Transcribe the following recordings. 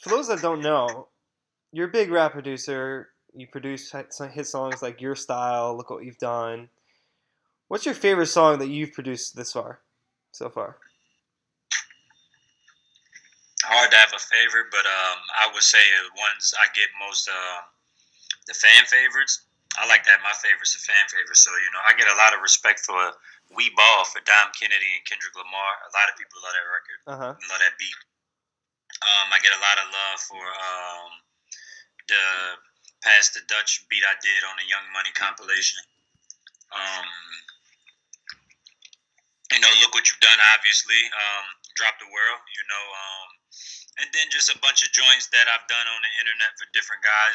for those that don't know, you're a big rap producer. You produce hit songs like Your Style, Look What You've Done. What's your favorite song that you've produced this far, so far? Hard to have a favorite, but I would say ones I get most the fan favorites. I like that my favorites are fan favorites. So I get a lot of respect for We Ball for Dom Kennedy and Kendrick Lamar. A lot of people love that record, Uh huh. love that beat. I get a lot of love for the Pass the Dutch beat I did on the Young Money compilation. Um, Look What You've Done, obviously. Drop the World, and then just a bunch of joints that I've done on the internet for different guys.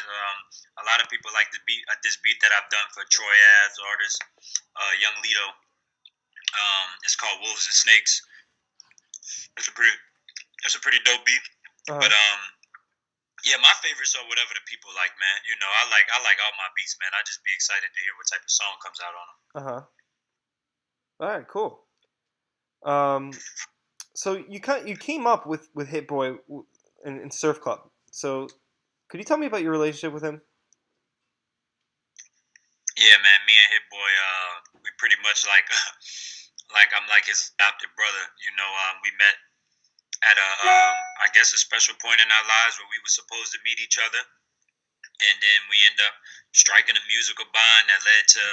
A lot of people like the beat, this beat that I've done for Troy Ave's artist, Young Lito. It's called Wolves and Snakes. It's a pretty, it's a pretty dope beat. Uh huh. But yeah, my favorites are whatever the people like, man. I like all my beats, man. I just be excited to hear what type of song comes out on them. Uh huh. All right. Cool. Um, so you came up with Hit Boy in Surf Club. So could you tell me about your relationship with him? Yeah, man. Me and Hit Boy, we pretty much like, like I'm like his adopted brother. We met at I guess a special point in our lives where we were supposed to meet each other, and then we end up striking a musical bond that led to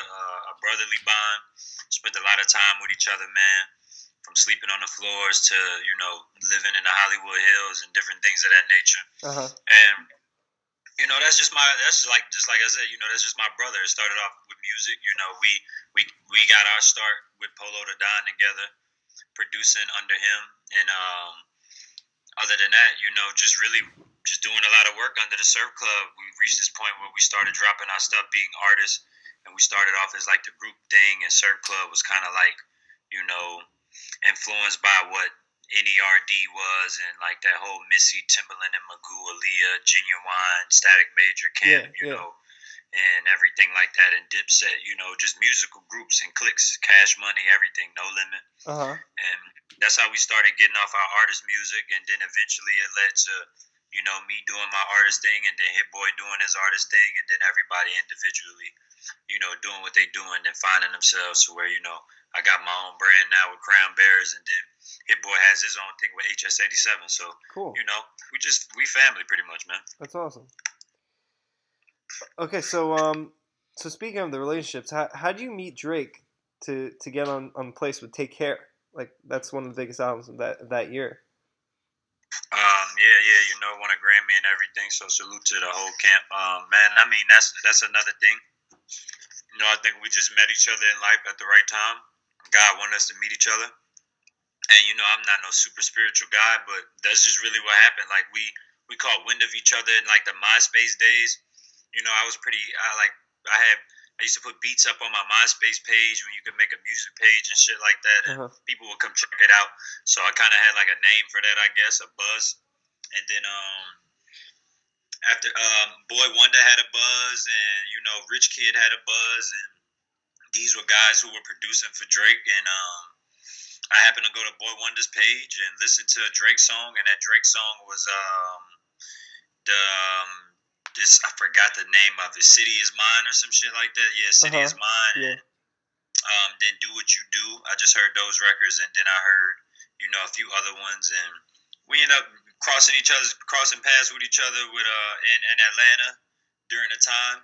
a brotherly bond. Spent a lot of time with each other, man. From sleeping on the floors to living in the Hollywood Hills and different things of that nature. Uh huh. And that's just like I said, that's just my brother. It started off with music. We got our start with Polo to Don together, producing under him, and other than that, just really just doing a lot of work under the Surf Club. We reached this point where we started dropping our stuff, being artists, and we started off as like the group thing, and Surf Club was kind of like, you know, influenced by what NERD was, and like that whole Missy, Timberland, and Magoo, Aaliyah, Genuine, Static Major, Yeah. Cam, Yeah. and everything like that, and Dipset, just musical groups and cliques, Cash Money, everything, No Limit, Uh huh. and that's how we started getting off our artist music, and then eventually it led to me doing my artist thing, and then Hit Boy doing his artist thing, and then everybody individually doing what they doing, and finding themselves to where I got my own brand now with Crown Bears, and then Hit Boy has his own thing with HS87. So Cool. we family pretty much, man. That's awesome. Okay, so speaking of the relationships, how do you meet Drake to get on place with Take Care? Like that's one of the biggest albums of that year. Yeah, won a Grammy and everything. So salute to the whole camp. Man, I mean that's another thing. I think we just met each other in life at the right time. God wanted us to meet each other, and I'm not no super spiritual guy, but that's just really what happened. Like we caught wind of each other in like the MySpace days. I was pretty. I used to put beats up on my MySpace page when you could make a music page and shit like that, Uh and huh. people would come check it out. So I kind of had like a name for that, I guess, a buzz. And then after Boy Wonder had a buzz, and Rich Kid had a buzz, and these were guys who were producing for Drake, and I happened to go to Boy Wonder's page and listen to a Drake song, and that Drake song was the this I forgot the name of it, City Is Mine or some shit like that. Yeah, Uh City huh. Is Mine, Yeah. and then Do What You Do. I just heard those records, and then I heard a few other ones, and we ended up crossing paths with each other with in Atlanta during the time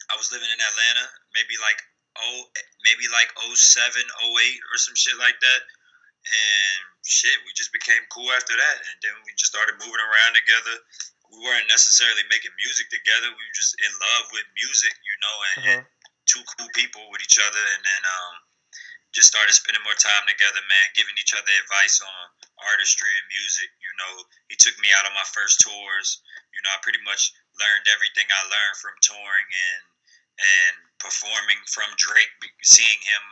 I was living in Atlanta, maybe like '07, '08 or some shit like that. And shit, we just became cool after that, and then we just started moving around together. We weren't necessarily making music together. We were just in love with music, Uh and huh. two cool people with each other, and then just started spending more time together, man, giving each other advice on artistry and music. He took me out on my first tours. I pretty much learned everything I learned from touring and performing from Drake, seeing him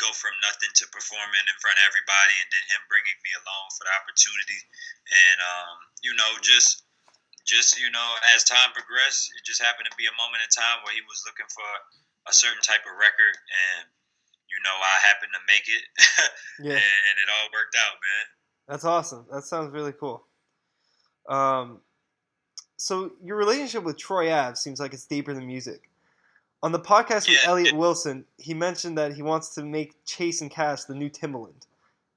go from nothing to performing in front of everybody, and then him bringing me along for the opportunity. And just as time progressed, it just happened to be a moment in time where he was looking for a certain type of record, and I happened to make it, Yeah. and it all worked out, man. That's awesome. That sounds really cool. Um, So your relationship with Troy Ave seems like it's deeper than music. On the podcast with Yeah, Elliot Wilson, he mentioned that he wants to make Chase and Cashe the new Timbaland.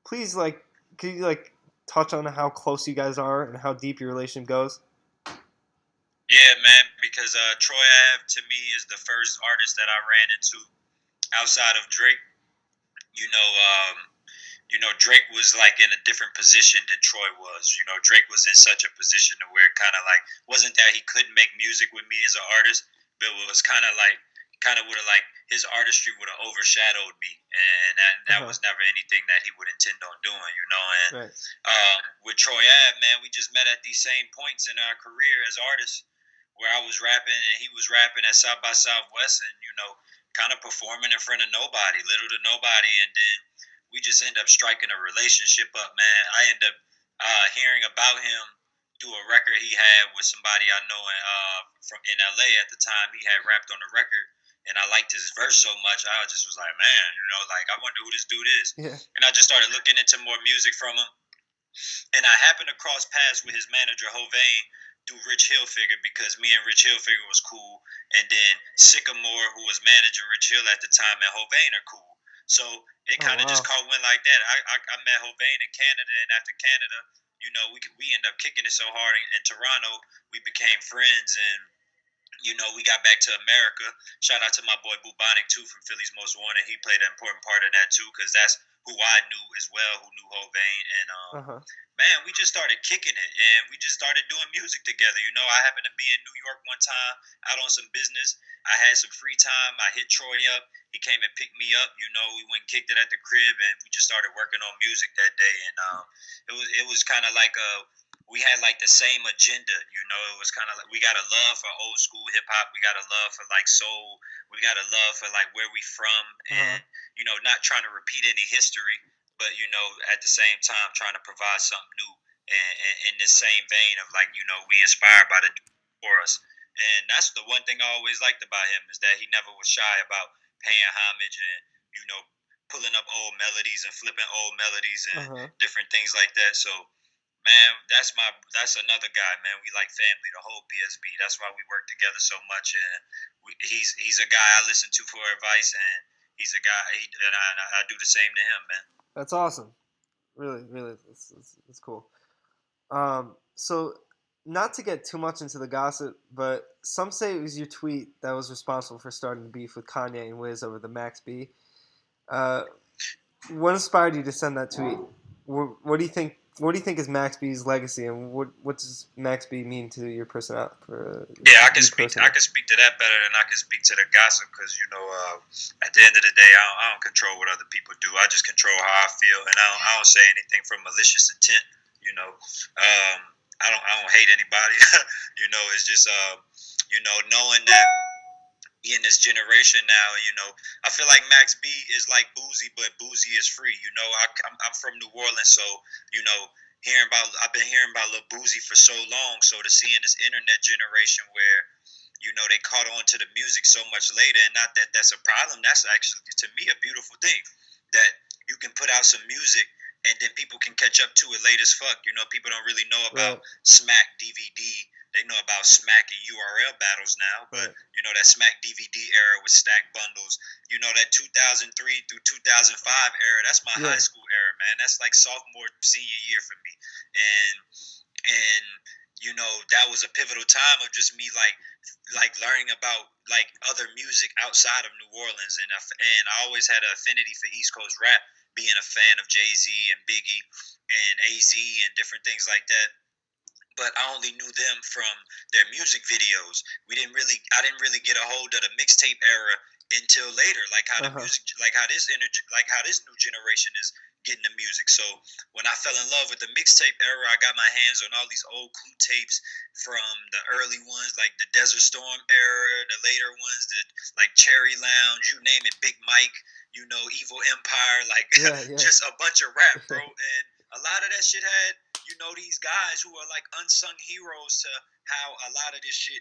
Please, could you touch on how close you guys are and how deep your relationship goes? yeah, man. Because Troy Ave to me is the first artist that I ran into outside of Drake. You know, Drake was like in a different position than Troy was. Drake was in such a position to where it kind of like wasn't that he couldn't make music with me as an artist, but it was kind of would have like his artistry would have overshadowed me, and that Uh-huh. was never anything that he would intend on doing. And Right. with Troy Ave, man, we just met at these same points in our career as artists, where I was rapping and he was rapping at South by Southwest, and kind of performing in front of nobody, little to nobody, and then we just end up striking a relationship up, man. I end up hearing about him through a record he had with somebody I know from in LA at the time. He had rapped on the record, and I liked his verse so much. I just was like, man, like I wonder who this dude is. Yeah. And I just started looking into more music from him, and I happened to cross paths with his manager Hovain through Rich Hillfigure because me and Rich Hillfigure was cool, and then Sycamore, who was managing Rich Hill at the time, and Hovain are cool. So it Oh kind of wow. just caught wind like that. I met Hovain in Canada, and after Canada, we ended up kicking it so hard in Toronto, we became friends, and we got back to America. Shout out to my boy Bubonic too from Philly's Most Wanted. He played an important part in that too because that's who I knew as well, who knew Hovain, and Uh huh. man, we just started kicking it, and we just started doing music together. I happened to be in New York one time out on some business. I had some free time. I hit Troy up. He came and picked me up. We went and kicked it at the crib, and we just started working on music that day. And it was kind of like we had like the same agenda. It was kind of like we got a love for old school hip hop. We got a love for like soul. We got a love for like where we from, Uh-huh. and not trying to repeat any history, but at the same time trying to provide something new, and in this same vein of like we inspired by the for us. And that's the one thing I always liked about him is that he never was shy about paying homage and pulling up old melodies and flipping old melodies and Uh-huh. different things like that. So man, that's another guy, man. We like family, the whole BSB. That's why we work together so much, and he's a guy I listen to for advice, and he's a guy, and I do the same to him, man. That's awesome. Really, really, it's cool. So not to get too much into the gossip, but some say it was your tweet that was responsible for starting the beef with Kanye and Wiz over the Max B. Uh, what inspired you to send that tweet? What do you think? What do you think is Max B's legacy, and what does Max B mean to your personality? Yeah, I can speak. I can speak to that better than I can speak to the gossip because at the end of the day, I don't control what other people do. I just control how I feel, and I don't say anything from malicious intent. I don't hate anybody. It's just knowing that in this generation now, I feel like Max B is like Boozy, but Boozy is free. I'm from New Orleans, so I've been hearing about Lil Boozy for so long. So to see in this internet generation where they caught on to the music so much later, and not that that's a problem. That's actually to me a beautiful thing that you can put out some music and then people can catch up to it late as fuck. People don't really know about Smack DVD. They know about Smack and URL battles now, but that Smack DVD era with stacked bundles. That 2003 through 2005 era. That's my high school era, man. That's like sophomore, senior year for me, and that was a pivotal time of just me like learning about like other music outside of New Orleans, and I always had an affinity for East Coast rap, being a fan of Jay-Z and Biggie and AZ and different things like that. But I only knew them from their music videos. I didn't really get a hold of the mixtape era until later, like how the music, like how this energy, like how this new generation is getting the music. So when I fell in love with the mixtape era, I got my hands on all these old Clue tapes from the early ones, like the Desert Storm era, the later ones, like Cherry Lounge, you name it, Big Mike, Evil Empire, like just a bunch of rap, bro. And a lot of that shit had these guys who are like unsung heroes to how a lot of this shit,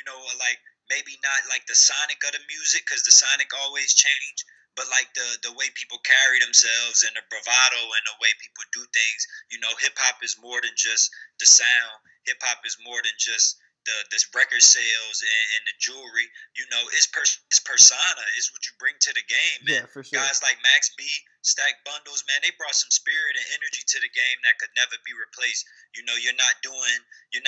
are like maybe not like the sonic of the music because the sonic always change, but like the way people carry themselves and the bravado and the way people do things. Hip hop is more than just the sound. Hip hop is more than just the record sales and the jewelry. You know, it's persona. It's what you bring to the game. Yeah, And for sure. guys like Max B, Stack Bundles, man, they brought some spirit and energy to the game that could never be replaced. You know, you're not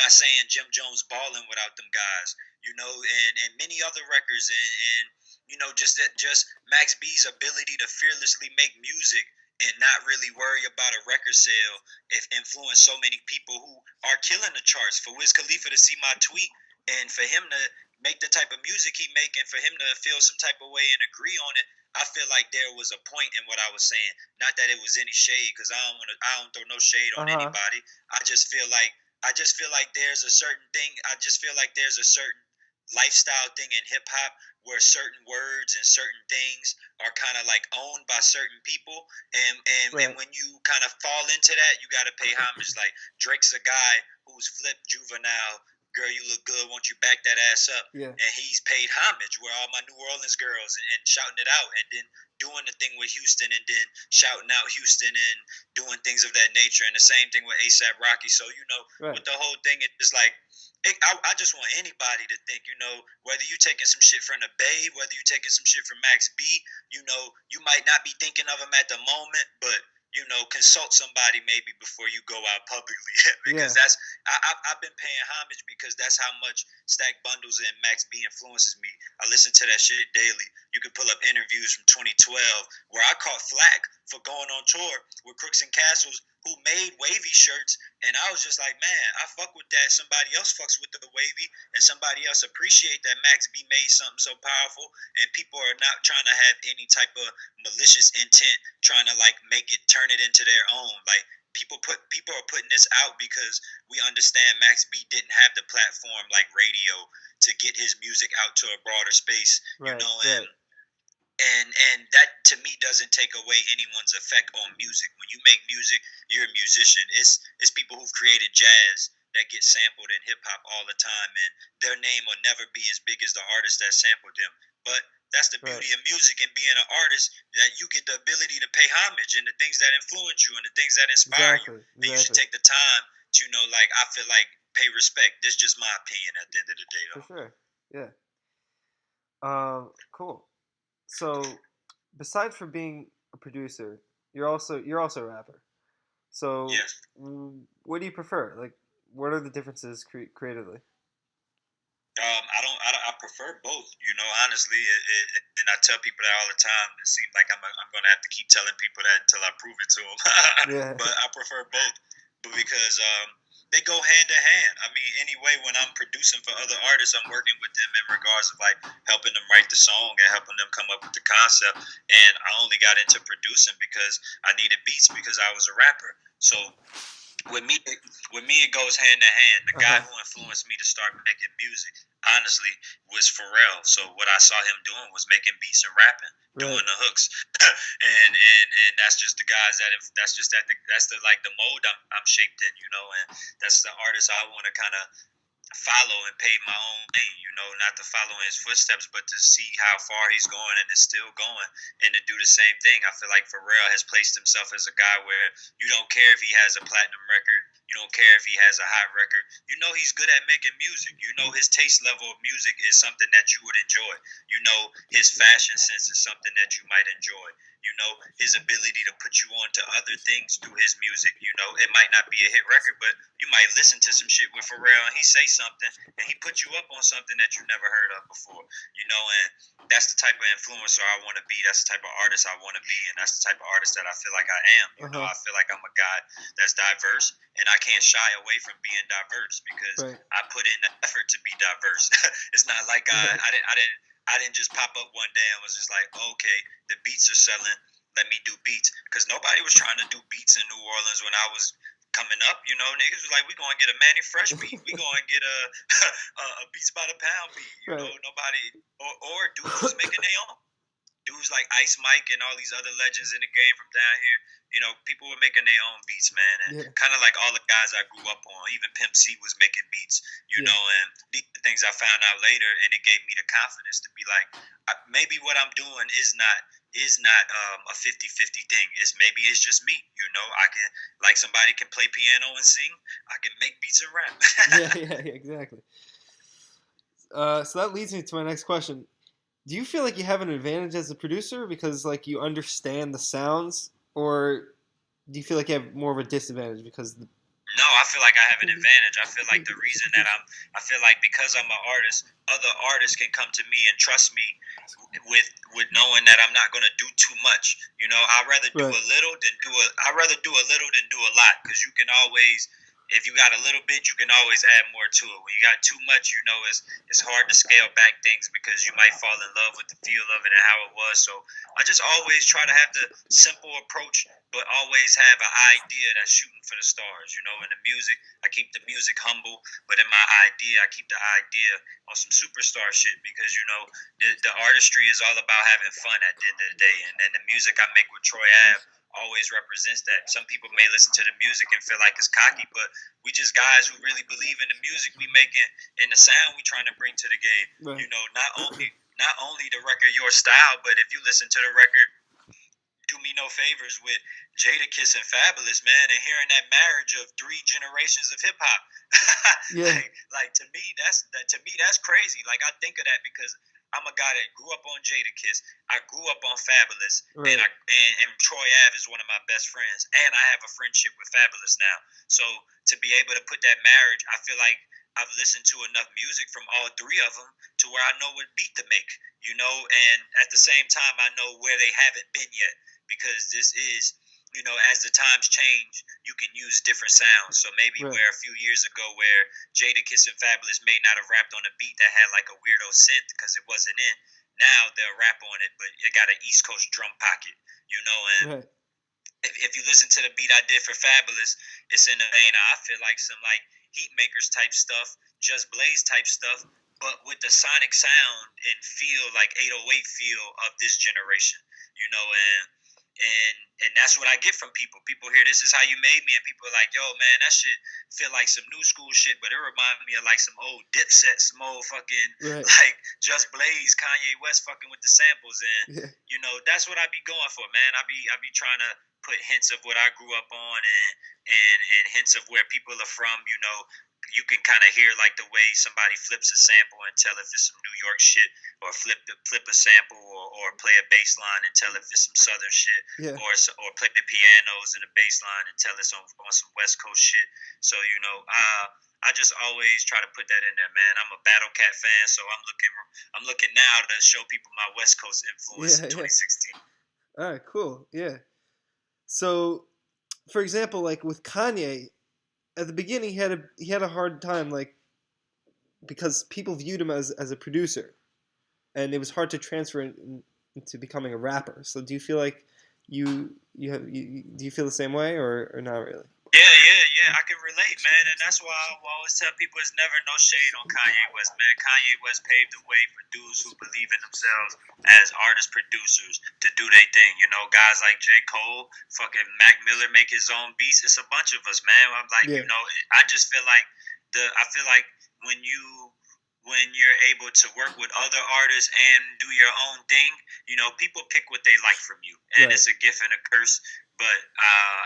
saying Jim Jones balling without them guys. You know, and many other records, and you know, just Max B's ability to fearlessly make music and not really worry about a record sale if influenced so many people who are killing the charts. For Wiz Khalifa to see my tweet and for him to make the type of music he make and for him to feel some type of way and agree on it, I feel like there was a point in what I was saying. Not that it was any shade, because I don't throw no shade on anybody. I just feel like there's a certain thing. I just feel like there's a certain lifestyle thing in hip hop where certain words and certain things are kind of like owned by certain people, and when you kind of fall into that, you got to pay homage. Like Drake's a guy who's flipped Juvenile, girl, you look good, won't you back that ass up? Yeah. And he's paid homage where all my New Orleans girls and shouting it out, and then doing the thing with Houston, and then shouting out Houston and doing things of that nature, and the same thing with ASAP Rocky. So you know, with the whole thing, it's like I just want anybody to think, you know, whether you taking some shit from the Bay, whether you taking some shit from Max B, you know, you might not be thinking of him at the moment, but you know, consult somebody maybe before you go out publicly because that's I've been paying homage because that's how much Stack Bundles and Max B influences me. I listen to that shit daily. You can pull up interviews from 2012 where I caught flack for going on tour with Crooks and Castles who made wavy shirts, and I was just like, man, I fuck with that. Somebody else fucks with the wavy, and somebody else appreciate that Max B made something so powerful, and people are not trying to have any type of malicious intent, trying to like make it turn it into their own. Like people are putting this out because we understand Max B didn't have the platform like radio to get his music out to a broader space, you know, and that to me doesn't take away anyone's effect on music. When you make music, you're a musician. It's people who've created jazz that get sampled in hip hop all the time, and their name will never be as big as the artist that sampled them. But that's the beauty of music and being an artist, that you get the ability to pay homage and the things that influence you and the things that inspire you. And you should take the time to, you know, like, I feel like pay respect. This is just my opinion at the end of the day, though. For sure. Yeah. Cool. So, besides for being a producer, you're also a rapper. So, yes. What do you prefer? Like, what are the differences creatively? I prefer both. You know, honestly, and I tell people that all the time. It seems like I'm going to have to keep telling people that until I prove it to them. Yeah. But I prefer both, but because they go hand in hand. I mean, anyway, when I'm producing for other artists, I'm working with them in regards of like helping them write the song and helping them come up with the concept. And I only got into producing because I needed beats because I was a rapper. So with me, it goes hand in hand. The guy who influenced me to start making music, honestly, was Pharrell. So what I saw him doing was making beats and rapping, doing the hooks, and that's just the guys that's the like the mold I'm shaped in, you know, and that's the artist I want to kind of follow and pave my own lane, you know, not to follow in his footsteps, but to see how far he's going and is still going, and to do the same thing. I feel like Pharrell has placed himself as a guy where you don't care if he has a platinum record, you don't care if he has a hot record, you know he's good at making music, you know his taste level of music is something that you would enjoy, you know his fashion sense is something that you might enjoy, you know his ability to put you on to other things through his music, you know it might not be a hit record, but you might listen to some shit with Pharrell and he say something and he put you up on something that you never heard of before, you know, and that's the type of influencer I want to be, that's the type of artist I want to be, and that's the type of artist that I feel like I am, you know. I feel like I'm a guy that's diverse, and I can't shy away from being diverse because I put in the effort to be diverse. It's not like I didn't just pop up one day and was just like, okay, the beats are selling, let me do beats, because nobody was trying to do beats in New Orleans when I was coming up, you know. Niggas was like, we gonna get a Manny Fresh beat, we gonna get a Beats by the Pound beat, you know. Nobody or dudes was making their own. Dudes like Ice Mike and all these other legends in the game from down here, you know, people were making their own beats, man. And kind of like all the guys I grew up on, even Pimp C was making beats, you know, and the things I found out later, and it gave me the confidence to be like, maybe what I'm doing is not a 50-50 thing. Maybe it's just me, you know. I can, like, somebody can play piano and sing, I can make beats and rap. yeah, exactly. So that leads me to my next question. Do you feel like you have an advantage as a producer because like you understand the sounds, or do you feel like you have more of a disadvantage because No, I feel like I have an advantage. I feel like the reason that I feel like because I'm an artist, other artists can come to me and trust me with knowing that I'm not going to do too much. You know, right? I'd rather do a little than do a lot, because you can always, if you got a little bit, you can always add more to it. When you got too much, you know, it's hard to scale back things because you might fall in love with the feel of it and how it was. So I just always try to have the simple approach, but always have an idea that's shooting for the stars. You know, in the music, I keep the music humble, but in my idea, I keep the idea on some superstar shit, because you know the artistry is all about having fun at the end of the day, and then the music I make with Troy Ave always represents that. Some people may listen to the music and feel like it's cocky, but we just guys who really believe in the music we making and the sound we trying to bring to the game. Right. You know, not only the record your style, but if you listen to the record, do me no favors with Jadakiss and Fabulous, man, and hearing that marriage of three generations of hip hop. Yeah. like to me that's crazy. Like, I think of that because I'm a guy that grew up on Jadakiss. I grew up on Fabulous, Right. and Troy Ave is one of my best friends, and I have a friendship with Fabulous now. So to be able to put that marriage, I feel like I've listened to enough music from all three of them to where I know what beat to make, you know, and at the same time I know where they haven't been yet, because this is, you know, as the times change, you can use different sounds. So maybe Right. where a few years ago where Jadakiss and Fabulous may not have rapped on a beat that had like a weirdo synth because it wasn't in, now they'll rap on it, but it got an East Coast drum pocket, you know, and Right. if you listen to the beat I did for Fabulous, it's in the vein of, I feel like some like Heat Makers type stuff, Just Blaze type stuff, but with the sonic sound and feel like 808 feel of this generation, you know, and that's what I get from people. People hear "This Is How You Made Me," and people are like, "Yo, man, that shit feel like some new school shit," but it reminds me of like some old Dipset, some old fucking Right. like Just Blaze, Kanye West fucking with the samples, and Yeah. you know that's what I be going for, man. I be trying to put hints of what I grew up on, and hints of where people are from. You know, you can kind of hear like the way somebody flips a sample and tell if it's some New York shit, or flip a sample, or play a bass line and tell if it's some Southern shit, Yeah. or play the pianos and the bass line and tell it's on some West Coast shit. So you know, I just always try to put that in there, man. I'm a Battle Cat fan, so I'm looking now to show people my West Coast influence Yeah. in Yeah. 2016. All right. Cool. Yeah. So, for example, like with Kanye, at the beginning he had a hard time, like because people viewed him as a producer, and it was hard to transfer into becoming a rapper. So, do you feel like do you feel the same way, or not really? Yeah, I can relate, man, and that's why I always tell people it's never no shade on Kanye West, man. Kanye West paved the way for dudes who believe in themselves as artist producers to do their thing. You know, guys like J. Cole, fucking Mac Miller make his own beats. It's a bunch of us, man. I'm like, Yeah. you know, I just feel like I feel like when you're able to work with other artists and do your own thing, you know, people pick what they like from you, and Right. it's a gift and a curse. But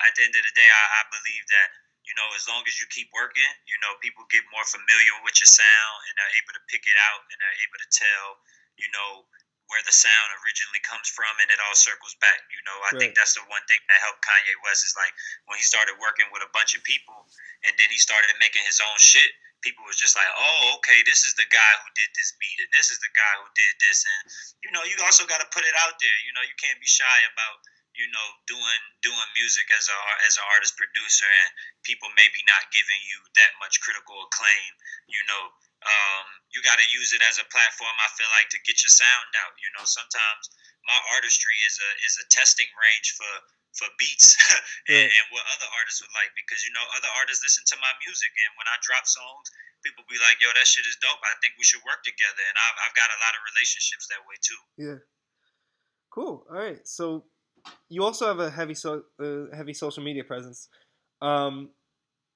at the end of the day, I believe that, you know, as long as you keep working, you know, people get more familiar with your sound and are able to pick it out and are able to tell, you know, where the sound originally comes from, and it all circles back. You know, I Right. think that's the one thing that helped Kanye West is like when he started working with a bunch of people, and then he started making his own shit. People was just like, oh, okay, this is the guy who did this beat, and this is the guy who did this, and you know, you also got to put it out there. You know, you can't be shy about, you know, doing music as an artist producer, and people maybe not giving you that much critical acclaim. You know, you got to use it as a platform, I feel like, to get your sound out. You know, sometimes my artistry is a testing range for beats Right. and what other artists would like, because you know other artists listen to my music, and when I drop songs, people be like, yo, that shit is dope, I think we should work together, and I've got a lot of relationships that way too. Yeah. Cool. All right. So you also have a heavy social media presence. Um,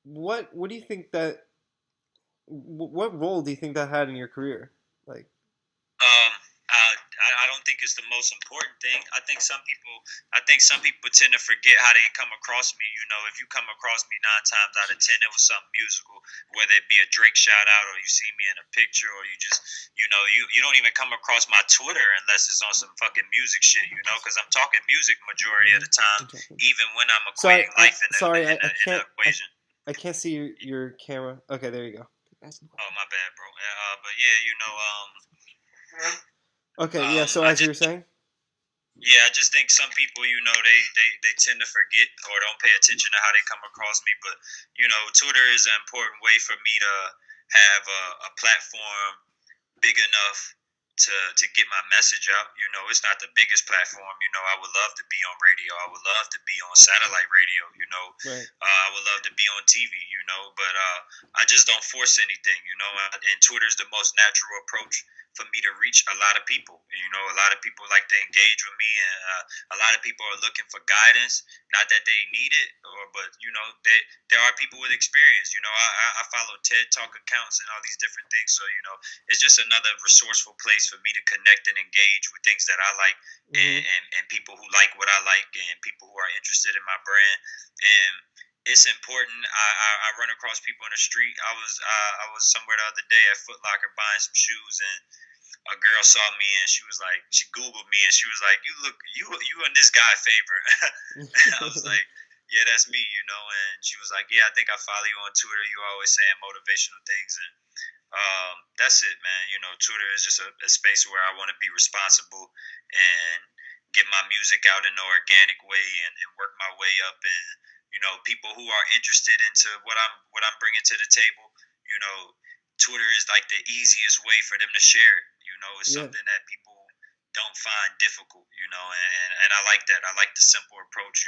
what do you think that what role do you think that had in your career? Like, Um, I don't think it's it's the most important thing. I think some people tend to forget how they come across me. You know, if you come across me 9 times out of 10, it was something musical, whether it be a Drake shout out or you see me in a picture or you just, you don't even come across my Twitter unless it's on some fucking music shit, because I'm talking music majority of the time, even when I'm equating life in the equation. I can't see your camera. Okay, there you go. Oh, my bad, bro. But yeah, Okay, yeah. So as you were saying. Yeah, I just think some people, they tend to forget or don't pay attention to how they come across me. But, Twitter is an important way for me to have a platform big enough to get my message out. It's not the biggest platform. I would love to be on radio. I would love to be on satellite radio. Right. I would love to be on TV. But I just don't force anything. And Twitter's the most natural approach for me to reach a lot of people. A lot of people like to engage with me, and a lot of people are looking for guidance. Not that they need it, but there are people with experience. I follow TED Talk accounts and all these different things. So it's just another resourceful place for me to connect and engage with things that I like, and people who like what I like, and people who are interested in my brand. And it's important. I run across people in the street. I was somewhere the other day at Foot Locker buying some shoes, and a girl saw me and she Googled me and she was like, you and this guy favor. I was like, yeah, that's me, and she was like, yeah, I think I follow you on Twitter. You always saying motivational things, and that's it, man. Twitter is just a space where I want to be responsible and get my music out in an organic way, and work my way up, and people who are interested into what I'm bringing to the table. Twitter is like the easiest way for them to share it. It's something that people don't find difficult, and I like that. I like the simple approach.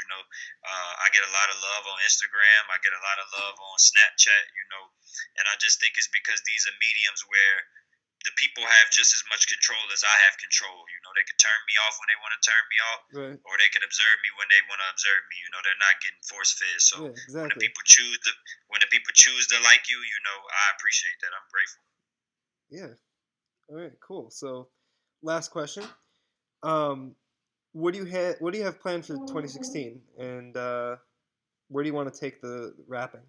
I get a lot of love on Instagram. I get a lot of love on Snapchat, and I just think it's because these are mediums where the people have just as much control as I have control. They can turn me off when they want to turn me off, right, or they can observe me when they want to observe me. They're not getting force fed. So yeah, exactly. when the people choose to like you, I appreciate that. I'm grateful. Yeah. All right. Cool. So, last question. What do you have planned for 2016, and where do you want to take the rapping?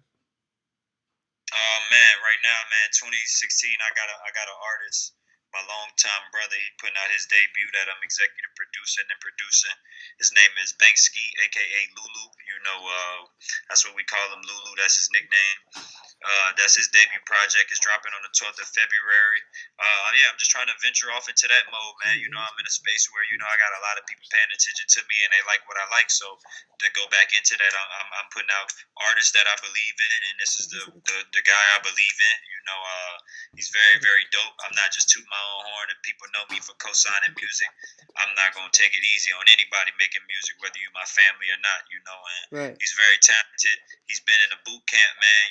Oh man, right now, man, 2016, I got an artist, my longtime brother. He putting out his debut that I'm executive producing and producing. His name is Banksky, aka Lulu. That's what we call him, Lulu. That's his nickname. That's his debut project. Is dropping on the 12th of February. Yeah, I'm just trying to venture off into that mode, man. I'm in a space where I got a lot of people paying attention to me and they like what I like. So to go back into that, I'm putting out artists that I believe in, and this is the guy I believe in. He's very, very dope. I'm not just tooting my own horn, and people know me for co-signing music. I'm not gonna take it easy on anybody making music, whether you my family or not. And Right. he's very talented. He's been in a boot camp, man.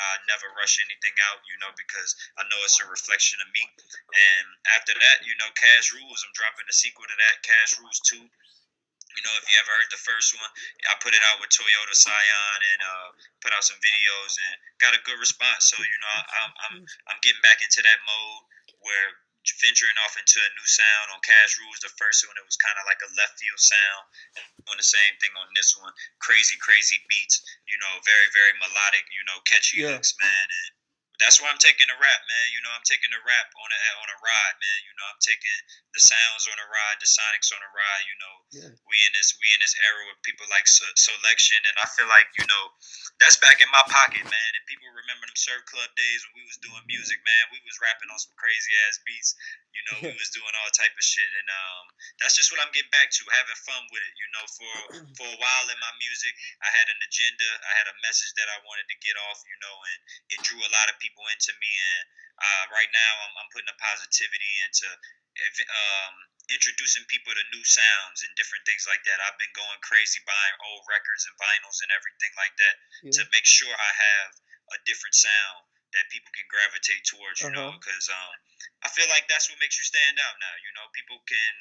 I never rush anything out, because I know it's a reflection of me. And after that, Cash Rules. I'm dropping the sequel to that, Cash Rules 2. If you ever heard the first one, I put it out with Toyota Scion and put out some videos and got a good response. So I'm getting back into that mode where venturing off into a new sound. On Cash Rules, the first one, it was kind of like a left field sound. Doing the same thing on this one, crazy beats. Very, very melodic. Catchy hooks, man. And that's why I'm taking the rap, man. I'm taking the rap on a ride, man. I'm taking the sounds on a ride, the sonics on a ride. We in this era with people like Selection, and I feel like that's back in my pocket, man. And people remember them surf club days when we was doing music, man. We was rapping on some crazy ass beats. We was doing all type of shit, and that's just what I'm getting back to, having fun with it. For a while in my music, I had an agenda, I had a message that I wanted to get off, and it drew a lot of people into me. And right now, I'm putting a positivity into introducing people to new sounds and different things like that. I've been going crazy buying old records and vinyls and everything like that to make sure I have a different sound that people can gravitate towards, because I feel like that's what makes you stand out now. People can